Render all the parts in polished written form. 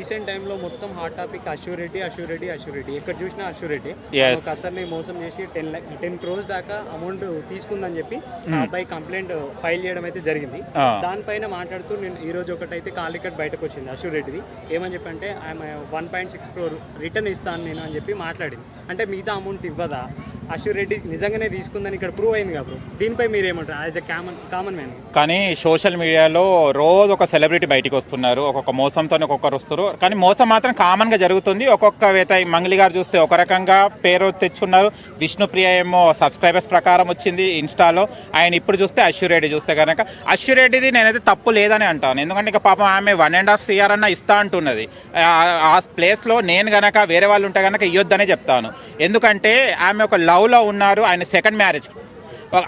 Recent టైంలో మొత్తం hot topic assurity ఎక్కడ చూసినా అష్యూరిటీ. ఒక అతన్ని మోసం చేసి 10 crores దాకా అమౌంట్ తీసుకుందని చెప్పి ఆ అబ్బాయి కంప్లైంట్ ఫైల్ చేయడం అయితే జరిగింది. దానిపైన మాట్లాడుతూ నేను ఈ రోజు ఒకటైతే కాలికట్ బయటకు వచ్చింది అష్యూరిటీది. ఏమని చెప్పి అంటే ఆమె 1.6 crore రిటర్న్ ఇస్తాను నేను అని చెప్పి మాట్లాడింది. అంటే మిగతా అమౌంట్ ఇవ్వదా? అష్యూరిటీ నిజంగానే తీసుకుందని ఇక్కడ ప్రూవ్ అయింది కాబట్టి దీనిపై మీరు ఏమంటారు యాజ్ ఎ కామన్ మ్యాన్? కానీ సోషల్ మీడియాలో రోజు ఒక సెలబ్రిటీ బయటికి వస్తున్నారు, ఒక్కొక్క మోసంతో ఒక్కొక్కరు వస్తారు. కానీ మోసం మాత్రం కామన్గా జరుగుతుంది. ఒక్కొక్క మంగళి గారు చూస్తే ఒక రకంగా పేరు తెచ్చున్నారు, విష్ణుప్రియ ఏమో సబ్స్క్రైబర్స్ ప్రకారం వచ్చింది ఇన్స్టాలో. ఆయన ఇప్పుడు చూస్తే అష్యూరెడ్డి చూస్తే కనుక అష్యూరెడ్డిది నేనైతే తప్పు లేదని అంటాను. ఎందుకంటే ఇక పాపం ఆమె 1.5 CR అన్న ఇస్తా అంటున్నది. ఆ ప్లేస్లో నేను గనక వేరే వాళ్ళు ఉంటే కనుక ఇవ్వద్దనే చెప్తాను. ఎందుకంటే ఆమె ఒక లవ్లో ఉన్నారు, ఆయన సెకండ్ మ్యారేజ్,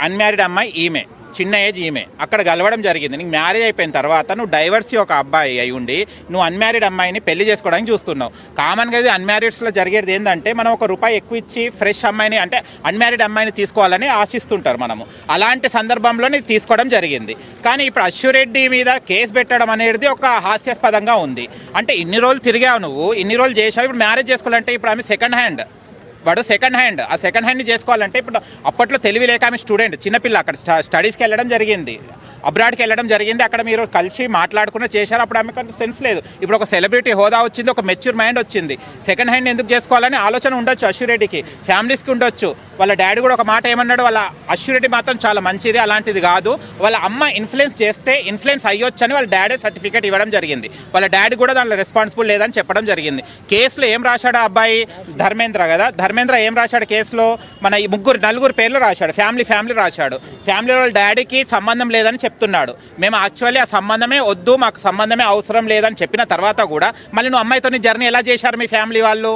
అన్మ్యారీడ్ అమ్మాయి ఈమె, చిన్న ఏజ్ ఈమె, అక్కడ గెలవడం జరిగింది. నీకు మ్యారేజ్ అయిపోయిన తర్వాత నువ్వు డైవర్సీ ఒక అబ్బాయి అయి ఉండి నువ్వు అన్మ్యారీడ్ అమ్మాయిని పెళ్లి చేసుకోవడానికి చూస్తున్నావు. కామన్గా ఇది అన్మ్యారీడ్స్లో జరిగేది ఏంటంటే మనం ₹1 ఎక్కువ ఇచ్చి ఫ్రెష్ అమ్మాయిని అంటే అన్మ్యారీడ్ అమ్మాయిని తీసుకోవాలని ఆశిస్తుంటారు మనము. అలాంటి సందర్భంలో నీకు తీసుకోవడం జరిగింది. కానీ ఇప్పుడు అష్యూరెడ్డి మీద కేసు పెట్టడం అనేది ఒక హాస్యాస్పదంగా ఉంది. అంటే ఇన్ని రోజులు తిరిగావు నువ్వు, ఇన్ని రోజులు చేసావు, ఇప్పుడు మ్యారేజ్ చేసుకోవాలంటే ఇప్పుడు ఆమె సెకండ్ హ్యాండ్, వాడు సెకండ్ హ్యాండ్. ఆ సెకండ్ హ్యాండ్ని చేసుకోవాలంటే ఇప్పుడు అప్పట్లో తెలివి లేక ఆమె స్టూడెంట్, చిన్నపిల్ల, అక్కడ స్టడీస్కి వెళ్ళడం జరిగింది, అబ్రాడ్కి వెళ్ళడం జరిగింది. అక్కడ మీరు కలిసి మాట్లాడుకుని చేశారు. అప్పుడు ఆమెకు సెన్స్ లేదు. ఇప్పుడు ఒక సెలబ్రిటీ హోదా వచ్చింది, ఒక మెచ్యూర్ మైండ్ వచ్చింది. సెకండ్ హ్యాండ్ ఎందుకు చేసుకోవాలని ఆలోచన ఉండొచ్చు అష్యూరెడ్డికి, ఫ్యామిలీస్కి ఉండొచ్చు. వాళ్ళ డాడీ కూడా ఒక మాట ఏమన్నాడు, వాళ్ళ అష్యూరెడ్డి మాత్రం చాలా మంచిది, అలాంటిది కాదు, వాళ్ళ అమ్మ ఇన్ఫ్లుయెన్స్ చేస్తే ఇన్ఫ్లుయెన్స్ అయ్యొచ్చు అని వాళ్ళ డాడీ సర్టిఫికేట్ ఇవ్వడం జరిగింది. వాళ్ళ డాడీ కూడా దాంట్లో రెస్పాన్సిబుల్ లేదని చెప్పడం జరిగింది. కేసులో ఏం రాశాడు ఆ అబ్బాయి? ధర్మేంద్ర కదా, ధర్మేంద్ర ఏం రాశాడు కేసులో? మన ఈ నలుగురు పేర్లు రాశాడు, ఫ్యామిలీ రాశాడు. ఫ్యామిలీ వాళ్ళ డాడీకి సంబంధం లేదని చెప్తున్నాడు. మేము యాక్చువల్లీ ఆ సంబంధమే వద్దు, మాకు సంబంధమే అవసరం లేదని చెప్పిన తర్వాత కూడా మళ్ళీ నువ్వు అమ్మాయితో జర్నీ ఎలా చేశారు మీ ఫ్యామిలీ వాళ్ళు?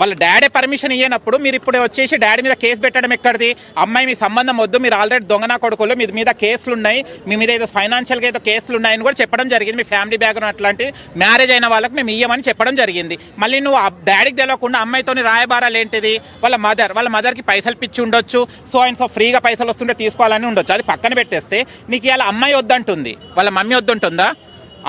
వాళ్ళ డాడీ పర్మిషన్ ఇవ్వనప్పుడు మీరు ఇప్పుడు వచ్చేసి డాడీ మీద కేసు పెట్టడం ఎక్కడిది? అమ్మాయి మీ సంబంధం వద్దు, మీరు ఆల్రెడీ దొంగనా కొడుకులు, మీ మీద కేసులు ఉన్నాయి, మీ మీద ఏదో ఫైనాన్షియల్గా ఏదో కేసులు ఉన్నాయని కూడా చెప్పడం జరిగింది. మీ ఫ్యామిలీ బ్యాక్గ్రౌండ్ అట్లాంటి మ్యారేజ్ అయిన వాళ్ళకి మేము ఇయ్యమని చెప్పడం జరిగింది. మళ్ళీ నువ్వు డాడీకి తెలియకుండా అమ్మాయితో రాయబారాలు ఏంటిది? వాళ్ళ మదర్కి పైసలు పిచ్చి ఉండొచ్చు, సో ఫ్రీగా పైసలు వస్తుంటే తీసుకోవాలని ఉండొచ్చు. అది పక్కన పెట్టేస్తే నీకు ఇలా అమ్మాయి వద్దంటుంది, వాళ్ళ మమ్మీ వద్దంటుందా?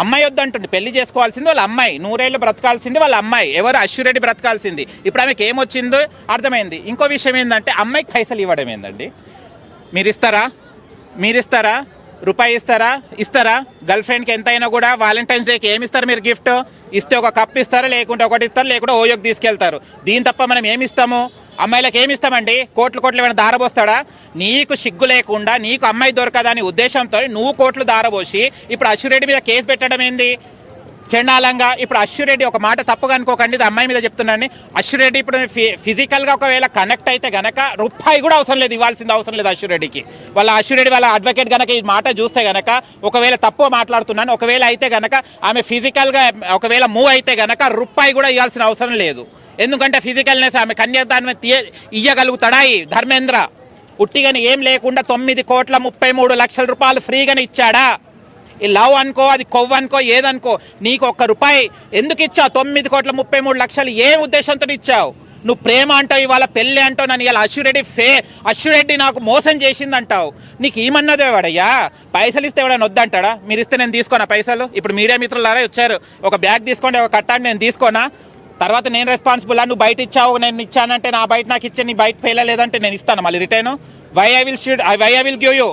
అమ్మాయి వద్దంటుంది. పెళ్లి చేసుకోవాల్సింది వాళ్ళ అమ్మాయి, 100 ఏళ్ళు బ్రతకాల్సింది వాళ్ళ అమ్మాయి, ఎవరు? అష్యూరెడ్డి బ్రతకాల్సింది. ఇప్పుడు ఆమెకి ఏమొచ్చిందో అర్థమైంది. ఇంకో విషయం ఏంటంటే అమ్మాయికి పైసలు ఇవ్వడం ఏందండి? మీరు ఇస్తారా? రూపాయి ఇస్తారా? గర్ల్ ఫ్రెండ్కి ఎంత అయినా కూడా వాలంటైన్స్ డేకి ఏమి ఇస్తారు మీరు? గిఫ్ట్ ఇస్తే ఒక కప్ ఇస్తారా, లేకుంటే ఒకటి ఇస్తారు, లేకుంటే ఓయోకి తీసుకెళ్తారు. దీని తప్ప మనం ఏమి ఇస్తాము? అమ్మాయిలకు ఏమి ఇస్తామండి? కోట్లు ఏమైనా దారబోస్తాడా? నీకు సిగ్గు లేకుండా నీకు అమ్మాయి దొరకదని ఉద్దేశంతో నువ్వు కోట్లు దారబోసి ఇప్పుడు అష్యూరెడ్డి మీద కేసు పెట్టడం ఏంది చండాలంగా? ఇప్పుడు అష్యూరెడ్డి ఒక మాట తప్పుగా అనుకోకండి, ఇది అమ్మాయి మీద చెప్తున్నాను. అష్యూరెడ్డి ఇప్పుడు ఫిజికల్గా ఒకవేళ కనెక్ట్ అయితే గనక ₹1 కూడా అవసరం లేదు, ఇవ్వాల్సింది అవసరం లేదు అష్యూరెడ్డికి. అష్యూరెడ్డి వాళ్ళ అడ్వకేట్ గనక ఈ మాట చూస్తే గనక, ఒకవేళ తప్పు మాట్లాడుతున్నాను, ఒకవేళ అయితే గనక ఆమె ఫిజికల్గా ఒకవేళ మూవ్ అయితే గనక ₹1 కూడా ఇవ్వాల్సిన అవసరం లేదు. ఎందుకంటే ఫిజికల్నెస్ ఆమె కన్యాదానం ఇయ్యగలుగుతాడా ఈ ధర్మేంద్ర? ఉట్టిగాని ఏం లేకుండా 9,33,00,000 ఫ్రీగానే ఇచ్చాడా? ఈ లవ్ అనుకో, అది కొవ్వు అనుకో, ఏదనుకో, నీకు ₹1 ఎందుకు ఇచ్చావు? 9,33,00,000 ఏ ఉద్దేశంతో ఇచ్చావు? నువ్వు ప్రేమ అంటావు, ఇవాళ పెళ్ళి అంటావు, నన్ను ఇవాళ అష్యూరెడ్డి నాకు మోసం చేసింది అంటావు. నీకు ఏమన్నదే వాడయ్యా? పైసలు ఇస్తే ఎవడని వద్దంటాడా? మీరు ఇస్తే నేను తీసుకోనా పైసలు? ఇప్పుడు మీడియా మిత్రులారా వచ్చారు, ఒక బ్యాగ్ తీసుకోండి, ఒక కట్టాన్ని నేను తీసుకోనా? తర్వాత నేను రెస్పాన్సిబుల్? నువ్వు బయట ఇచ్చావు, నేను ఇచ్చానంటే నా బయట నాకు ఇచ్చే, నీ బయట ఫెయిల్ లేదంటే నేను ఇస్తాను మళ్ళీ return. Why I will give you.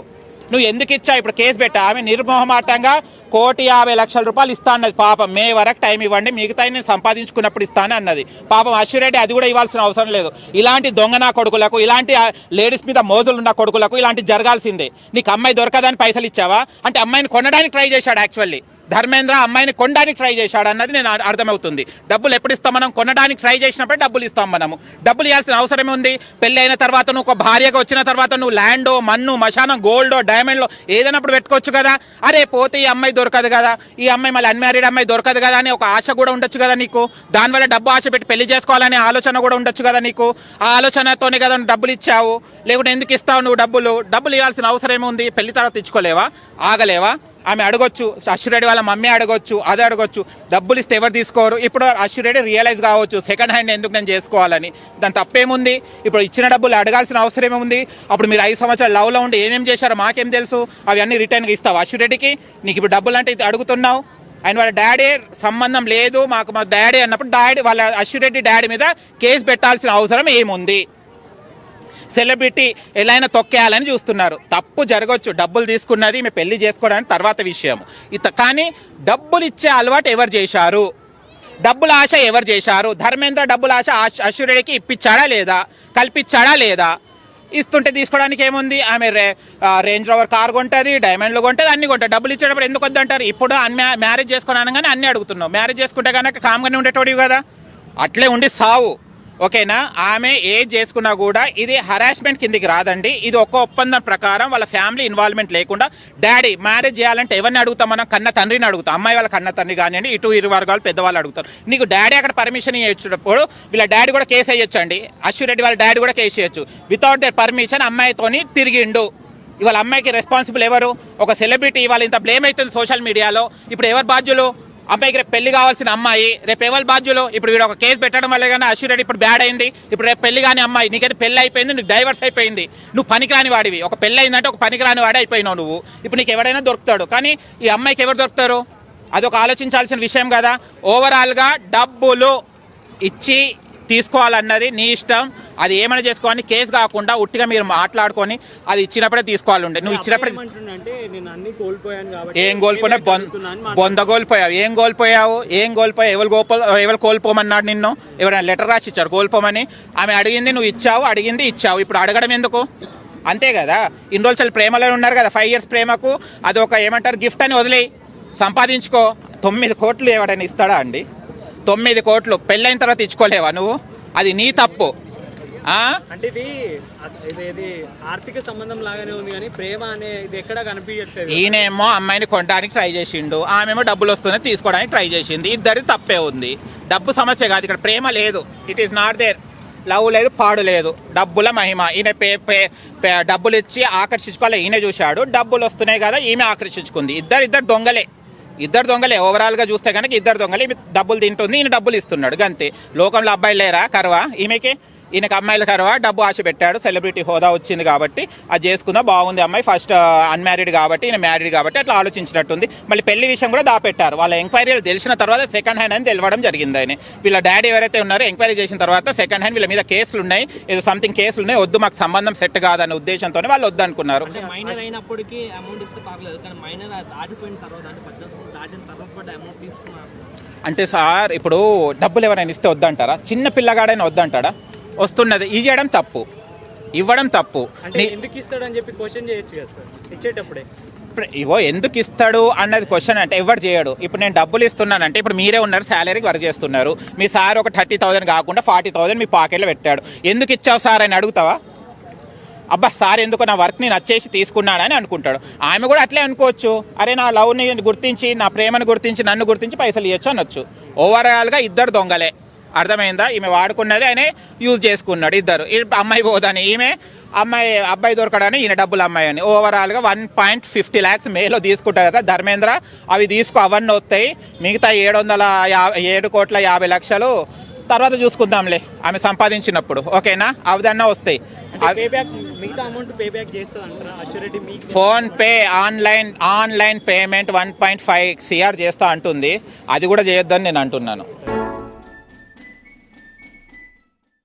నువ్వు ఎందుకు ఇచ్చావు? ఇప్పుడు కేసు పెట్టా. ఆమె నిర్మోహమాటంగా ₹1,50,00,000 ఇస్తా అన్నది. పాపం మే వరకు టైం ఇవ్వండి, మిగతా నేను సంపాదించుకున్నప్పుడు ఇస్తాను అన్నది. పాపం అష్యూరెడ్డి అది కూడా ఇవ్వాల్సిన అవసరం లేదు. ఇలాంటి దొంగనా కొడుకులకు, ఇలాంటి లేడీస్ మీద మోజులున్న కొడుకులకు ఇలాంటి జరగాల్సిందే. నీకు అమ్మాయి దొరకదని పైసలు ఇచ్చావా? అంటే అమ్మాయిని కొనడానికి ట్రై చేశాడు యాక్చువల్లీ ధర్మేంద్ర, అమ్మాయిని కొనడానికి ట్రై చేశాడు అన్నది నేను అర్థమవుతుంది. డబ్బులు ఎప్పుడు ఇస్తాం మనం? కొనడానికి ట్రై చేసినప్పుడే డబ్బులు ఇస్తాం మనము. డబ్బులు ఇవ్వాల్సిన అవసరం ఉంది. పెళ్ళి అయిన తర్వాత నువ్వు ఒక భార్యగా వచ్చిన తర్వాత నువ్వు ల్యాండో, మన్ను, మశానం, గోల్డో, డైమండ్లో ఏదైనప్పుడు పెట్టుకోవచ్చు కదా. అరే పోతే ఈ అమ్మాయి దొరకదు కదా, ఈ అమ్మాయి మళ్ళీ అన్మ్యారీడ్ అమ్మాయి దొరకదు కదా అని ఒక ఆశ కూడా ఉండొచ్చు కదా నీకు. దానివల్ల డబ్బు ఆశ పెట్టి పెళ్లి చేసుకోవాలనే ఆలోచన కూడా ఉండొచ్చు కదా నీకు. ఆ ఆలోచనతోనే కదా నువ్వు డబ్బులు ఇచ్చావు. లేకుంటే ఎందుకు ఇస్తావు నువ్వు డబ్బులు? డబ్బులు ఇవ్వాల్సిన అవసరం ఏముంది? పెళ్లి తర్వాత ఇచ్చుకోలేవా? ఆగలేవా? ఆమె అడగొచ్చు, అష్యూరెడ్డి వాళ్ళ మమ్మీ అడగొచ్చు, అది అడగొచ్చు. డబ్బులు ఇస్తే ఎవరు తీసుకోరు. ఇప్పుడు అష్యూరెడ్డి రియలైజ్ కావచ్చు సెకండ్ హ్యాండ్ ఎందుకు నేను చేసుకోవాలని. దాని తప్పేముంది? ఇప్పుడు ఇచ్చిన డబ్బులు అడగాల్సిన అవసరం ఏముంది? అప్పుడు మీరు 5 సంవత్సరాలు లవ్లో ఉండి ఏమేమి చేశారో మాకేం తెలుసు? అవి అన్నీ రిటర్న్గా ఇస్తావు అష్యూరెడ్డికి? నీకు ఇప్పుడు డబ్బులు అంటే ఇది అడుగుతున్నావు. అండ్ వాళ్ళ డాడీ సంబంధం లేదు మాకు, మా డాడీ అన్నప్పుడు డాడీ వాళ్ళ అశ్విరెడ్డి డాడీ మీద కేసు పెట్టాల్సిన అవసరం ఏముంది? సెలబ్రిటీ ఎలా అయినా తొక్కేయాలని చూస్తున్నారు. తప్పు జరగవచ్చు, డబ్బులు తీసుకున్నది మేము పెళ్లి చేసుకోవడానికి తర్వాత విషయం. కానీ డబ్బులు ఇచ్చే అలవాటు ఎవరు చేశారు? డబ్బుల ఆశ ఎవరు చేశారు? ధర్మేంద్ర డబ్బుల ఆశ అశ్విరెడ్డికి ఇప్పించాడా లేదా, కల్పించాడా లేదా? ఇస్తుంటే తీసుకోవడానికి ఏముంది? ఆమె రేంజ్ రోవర్ కార్ కొంటుంది, డైమండ్లు కొంటుంది, అన్ని కొంటుంది. డబ్బులు ఇచ్చేటప్పుడు ఎందుకు వద్దంటారు? ఇప్పుడు మ్యారేజ్ చేసుకుని అనగానే అన్నీ అడుగుతున్నావు. మ్యారేజ్ చేసుకుంటే కనుక కామ్గానే ఉండేటోడివి కదా, అట్లే ఉండి సావు. ఓకేనా? ఆమె ఏది చేసుకున్నా కూడా ఇది హరాస్మెంట్ కిందికి రాదండి. ఇది ఒక్క ఒప్పందం ప్రకారం వాళ్ళ ఫ్యామిలీ ఇన్వాల్వ్మెంట్ లేకుండా డాడీ మ్యారేజ్ చేయాలంటే ఎవరిని అడుగుతాం? మనం కన్న తండ్రిని అడుగుతాం. అమ్మాయి వాళ్ళ కన్న తండ్రి కానివ్వండి, ఇటు ఇరు వర్గాలు పెద్దవాళ్ళు అడుగుతారు. నీకు డాడీ అక్కడ పర్మిషన్ ఇచ్చేటప్పుడు వీళ్ళ డాడీ కూడా కేసు వేయొచ్చు అండి. అశ్విరెడ్డి వాళ్ళ డాడీ కూడా కేసు వేయచ్చు. వితౌట్ దర్ పర్మిషన్ అమ్మాయితోని తిరిగిండు. ఇవాళ అమ్మాయికి రెస్పాన్సిబుల్ ఎవరు? ఒక సెలబ్రిటీ. ఇవాళ ఇంత బ్లేమ్ అవుతుంది సోషల్ మీడియాలో. ఇప్పుడు ఎవరు బాధ్యులు? అమ్మాయికి రేపు పెళ్లి కావాల్సిన అమ్మాయి రేపు ఎవరు బాధ్యులు? ఇప్పుడు వీడు ఒక కేసు పెట్టడం వల్లే కానీ అశ్విరెడ్డి ఇప్పుడు బ్యాడ్ అయింది. ఇప్పుడు రేపు పెళ్లి కాని అమ్మాయి, నీకైతే పెళ్లి అయిపోయింది, నీకు డైవర్స్ అయిపోయింది, నువ్వు పనికిరాని వాడివి. ఒక పెళ్లి అయిందంటే ఒక పనికిరాని వాడే అయిపోయినావు నువ్వు. ఇప్పుడు నీకు ఎవడైనా దొరుకుతాడు, కానీ ఈ అమ్మాయికి ఎవరు దొరుకుతారు? అదొక ఆలోచించాల్సిన విషయం కదా. ఓవరాల్గా డబ్బులు ఇచ్చి తీసుకోవాలన్నది నీ ఇష్టం. అది ఏమైనా చేసుకోవాలని కేసు కాకుండా ఉట్టిగా మీరు మాట్లాడుకొని అది ఇచ్చినప్పుడే తీసుకోవాలండి. నువ్వు ఇచ్చినప్పుడే ఏం కోల్పోయినా బొంద కోల్పోయావు. ఏం కోల్పోయావు? ఎవరు కోల్పోమన్నాడు నిన్ను? ఎవరైనా లెటర్ రాసి ఇచ్చారు కోల్పోమని? ఆమె అడిగింది నువ్వు ఇచ్చావు, అడిగింది ఇచ్చావు. ఇప్పుడు అడగడం ఎందుకు? అంతే కదా. ఇన్ని రోజులు చాలా ప్రేమలో ఉన్నారు కదా, 5 years ప్రేమకు అది ఒక ఏమంటారు గిఫ్ట్ అని వదిలేయి, సంపాదించుకో. 9 కోట్లు ఎవడైనా ఇస్తాడా అండి? 9 కోట్లు పెళ్ళైన తర్వాత ఇచ్చుకోలేవా నువ్వు? అది నీ తప్పు. అంటే ఇది ఆర్థిక సంబంధం లాగానే ఉంది కానీ ప్రేమ అనేది ఎక్కడా కనిపించట్లేదు. ఈయనేమో అమ్మాయిని కొనడానికి ట్రై చేసిండు, ఆమెమో డబ్బులు వస్తున్నాయి తీసుకోవడానికి ట్రై చేసింది. ఇద్దరి తప్పే ఉంది. డబ్బు సమస్య కాదు ఇక్కడ, ప్రేమ లేదు. It is not there. Love లేదు, పాడు లేదు. డబ్బుల మహిమ. ఈయన డబ్బులు ఇచ్చి ఆకర్షించుకోవాలి, ఈయన చూశాడు. డబ్బులు వస్తున్నాయి కదా, ఈమె ఆకర్షించుకుంది. ఇద్దరు దొంగలే. ఓవరాల్గా చూస్తే కనుక ఇద్దరు దొంగలే. డబ్బులు తింటుంది, ఈయన డబ్బులు ఇస్తున్నాడు అంతే. లోకంలో అబ్బాయిలు లేరా కరవా? ఈయనకి అమ్మాయిల కరవా? డబ్బు ఆశ పెట్టాడు, సెలబ్రిటీ హోదా వచ్చింది కాబట్టి అది చేసుకుందా, బాగుంది అమ్మాయి. ఫస్ట్ అన్మ్యారీడ్ కాబట్టి, ఈయన మ్యారీడ్ కాబట్టి అట్లా ఆలోచించినట్టుంది. మళ్ళీ పెళ్లి విషయం కూడా దాపెట్టారు. వాళ్ళ ఎంక్వైరీలు తెలిసిన తర్వాత సెకండ్ హ్యాండ్ అని తెలవడం జరిగింది. ఆయన వీళ్ళ డాడీ ఎవరైతే ఉన్నారో ఎంక్వైరీ చేసిన తర్వాత సెకండ్ హ్యాండ్ వీళ్ళ మీద కేసులు ఉన్నాయి, ఏదో సంథింగ్ కేసులు ఉన్నాయి, వద్దు మాకు సంబంధం సెట్ కాదన్న ఉద్దేశంతోనే వాళ్ళు వద్దు అనుకున్నారు. అంటే సార్ ఇప్పుడు డబ్బులు ఎవరైనా ఇస్తే వద్దంటారా? చిన్న పిల్లగాడైనా వద్దంటాడా? వస్తున్నది ఇవ్వడం తప్పు, ఇవ్వడం తప్పు. ఎందుకు ఇస్తాడని చెప్పి క్వశ్చన్ చేయొచ్చు కదా సార్ ఇచ్చేటప్పుడే. ఎందుకు ఇస్తాడు అన్నది క్వశ్చన్ అంటే ఎవరు చేయడు. ఇప్పుడు నేను డబ్బులు ఇస్తున్నానంటే ఇప్పుడు మీరే ఉన్నారు, శాలరీకి వర్క్ చేస్తున్నారు. మీ సార్ ఒక 30,000 కాకుండా 40,000 మీ పాకెట్లో పెట్టాడు. ఎందుకు ఇచ్చావు సార్ అని అడుగుతావా? అబ్బా సార్ ఎందుకు నా వర్క్ నేను నచ్చేసి తీసుకున్నానని అనుకుంటాడు. ఆమె కూడా అట్లే అనుకోవచ్చు, అరే నా లవ్ని గుర్తించి, నా ప్రేమను గుర్తించి, నన్ను గుర్తించి పైసలు ఇవ్వచ్చు అనొచ్చు. ఓవరాల్గా ఇద్దరు దొంగలే. అర్థమైందా? ఈమె వాడుకున్నది, ఆయన యూజ్ చేసుకున్నాడు. ఇద్దరు అమ్మాయి పోదని ఈమె, అబ్బాయి దొరకడని ఈయన డబ్బులు అమ్మాయి అని. ఓవరాల్గా 1.50 lakhs మేలో తీసుకుంటారు కదా ధర్మేంద్ర. అవి అవన్నీ వస్తాయి. మిగతా 7,50,00,000 తర్వాత చూసుకుందాంలే ఆమె సంపాదించినప్పుడు. ఓకేనా? అవదన్నా వస్తాయి. ఫోన్పే ఆన్లైన్ పేమెంట్ 1.5 CR చేస్తా అంటుంది. అది కూడా చేయొద్దని నేను అంటున్నాను.